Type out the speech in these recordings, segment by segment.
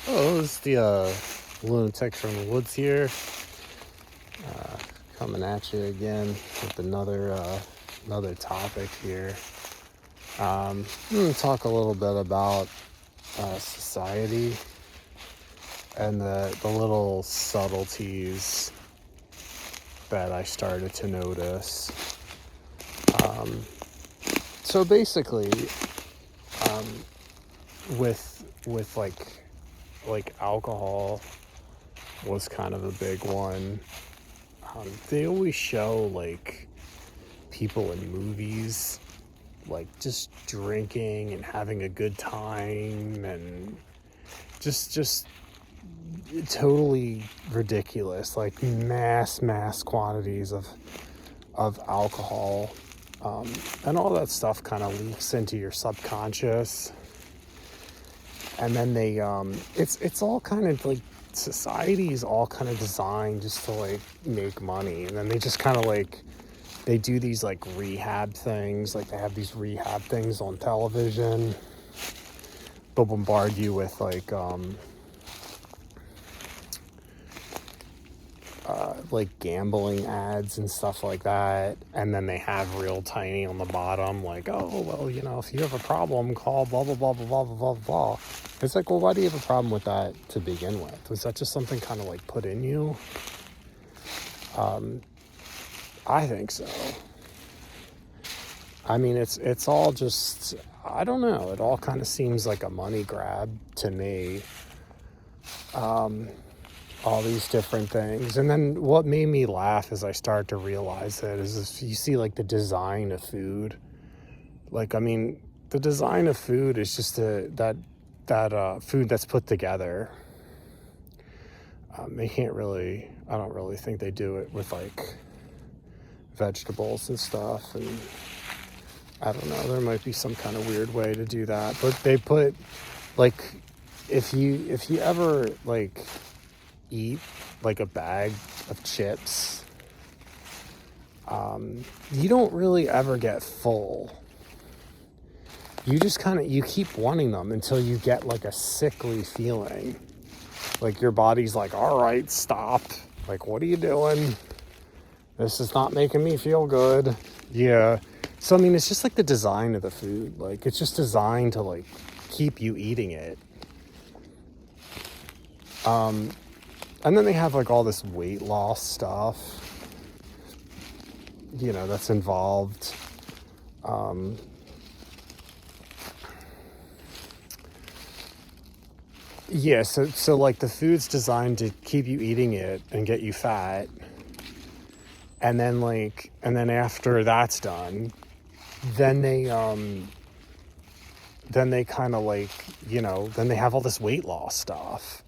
Oh, it's the Lunatic from the woods here, coming at you again with another topic here. I'm going to talk a little bit about society and the little subtleties that I started to notice. So basically, with like alcohol was kind of a big one. They always show like people in movies like just drinking and having a good time and just totally ridiculous, like mass quantities of alcohol, and all that stuff kind of leaks into your subconscious. And then they it's all kind of like, society is all kind of designed just to like make money, and then they just kind of like, they do these like rehab things, like they have these rehab things on television. They'll bombard you with like gambling ads and stuff like that, and then they have real tiny on the bottom like, oh well, if you have a problem, call blah blah blah blah blah blah blah blah. It's like, well, why do you have a problem with that to begin with? Was that just something kind of like put in you? I think so. I mean, it's all just, I don't know, it all kind of seems like a money grab to me. All these different things. And then what made me laugh as I started to realize it is if you see like the design of food. Like, I mean, the design of food is just that food that's put together. They can't really, I don't really think they do it with like vegetables and stuff. And I don't know, there might be some kind of weird way to do that. But they put like, if you ever like eat like a bag of chips, you don't really ever get full. You just kind of, you keep wanting them until you get like a sickly feeling, like your body's like, all right, stop, like, what are you doing? This is not making me feel good. Yeah. So I mean, it's just like the design of the food, like it's just designed to like keep you eating it. And then they have like all this weight loss stuff, that's involved. Yeah, so like the food's designed to keep you eating it and get you fat. And then after that's done, then they kind of like, then they have all this weight loss stuff.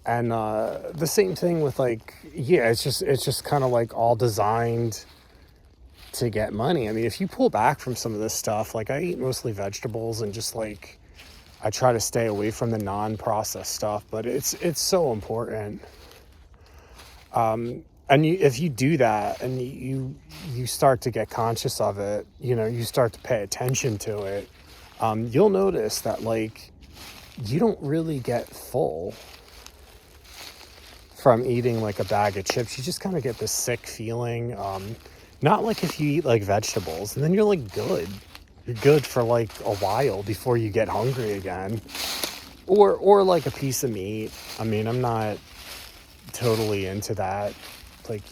And the same thing with like, yeah, it's just kind of like all designed to get money. I mean, if you pull back from some of this stuff, like I eat mostly vegetables and just like, I try to stay away from the non-processed stuff, but it's so important. And if you do that and you start to get conscious of it, you start to pay attention to it, you'll notice that like, you don't really get full from eating like a bag of chips. You just kind of get this sick feeling. Not like if you eat like vegetables and then you're like good. You're good for like a while before you get hungry again. Or like a piece of meat. I mean, I'm not totally into that. Like,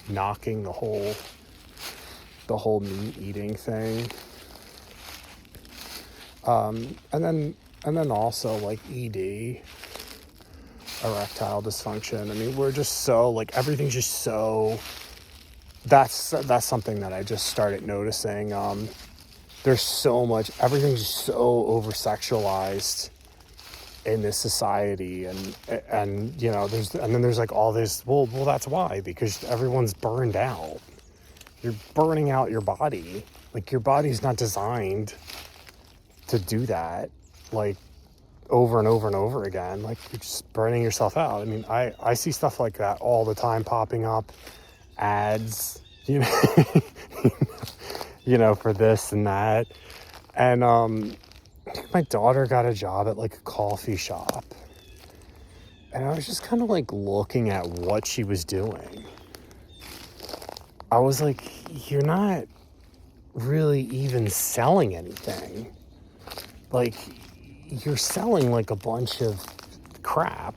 knocking the whole meat eating thing. And then also like ED. Erectile dysfunction. I mean, we're just so like, everything's just so, that's something that I just started noticing. There's so much, everything's just so over sexualized in this society, and there's like all this, well that's why, because everyone's burned out. You're burning out your body. Like, your body's not designed to do that, like, over and over and over again. Like, you're just burning yourself out. I mean, I see stuff like that all the time popping up, ads, for this and that. And think my daughter got a job at like a coffee shop. And I was just kind of like looking at what she was doing. I was like, you're not really even selling anything. Like, you're selling like a bunch of crap.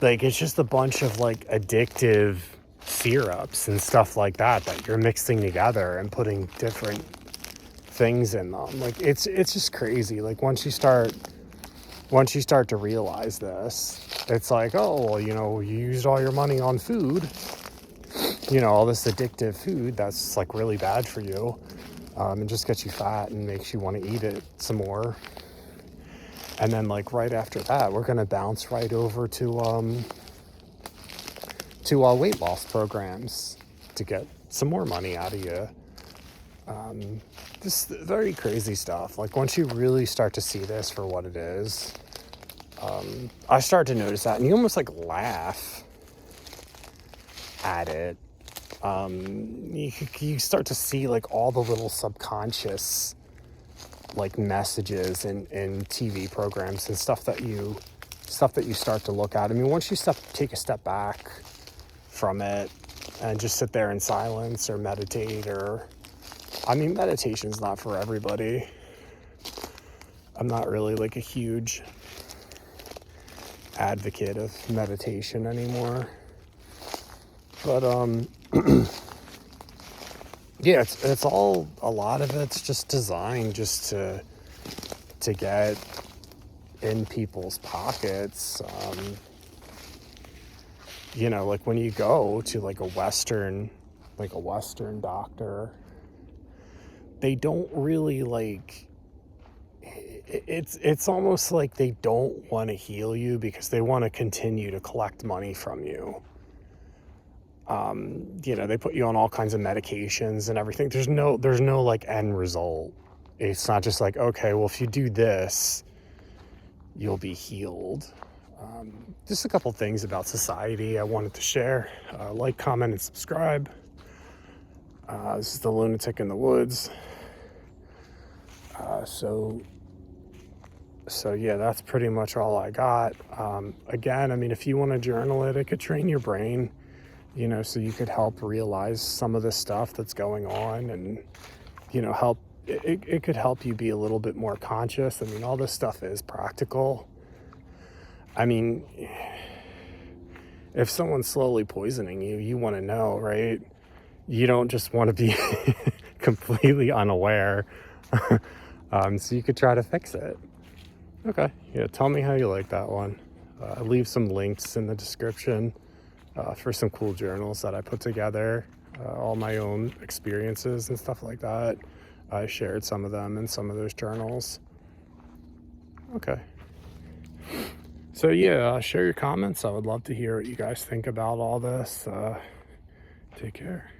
Like, it's just a bunch of like addictive syrups and stuff like that you're mixing together and putting different things in them. Like, it's just crazy. Like, once you start to realize this, it's like, oh, well, you know, you used all your money on food, you know, all this addictive food that's like really bad for you, and just gets you fat and makes you want to eat it some more. And then like right after that, we're gonna bounce right over to weight loss programs to get some more money out of you. This very crazy stuff. Like, once you really start to see this for what it is, I start to notice that, and you almost like laugh at it. You start to see like all the little subconscious like messages in TV programs and stuff that you start to look at. I mean, once you take a step back from it and just sit there in silence or meditate, or, I mean, meditation's not for everybody. I'm not really like a huge advocate of meditation anymore. But yeah, it's all, a lot of it's just designed just to get in people's pockets. You know, like when you go to like a Western doctor, they don't really like, it's almost like they don't want to heal you because they want to continue to collect money from you. You know, they put you on all kinds of medications and everything. There's no like end result. It's not just like, okay, well, if you do this, you'll be healed. Just a couple things about society I wanted to share. Like, comment, and subscribe. This is the Lunatic in the Woods. So yeah, that's pretty much all I got. Again, I mean, if you want to journal it could train your brain, you know, so you could help realize some of the stuff that's going on, and, you know, it could help you be a little bit more conscious. I mean, all this stuff is practical. I mean, if someone's slowly poisoning you, you want to know, right? You don't just want to be completely unaware. So you could try to fix it. Okay, yeah, tell me how you like that one. Leave some links in the description for some cool journals that I put together, all my own experiences and stuff like that. I shared some of them in some of those journals. Okay. So yeah, share your comments. I would love to hear what you guys think about all this. Take care.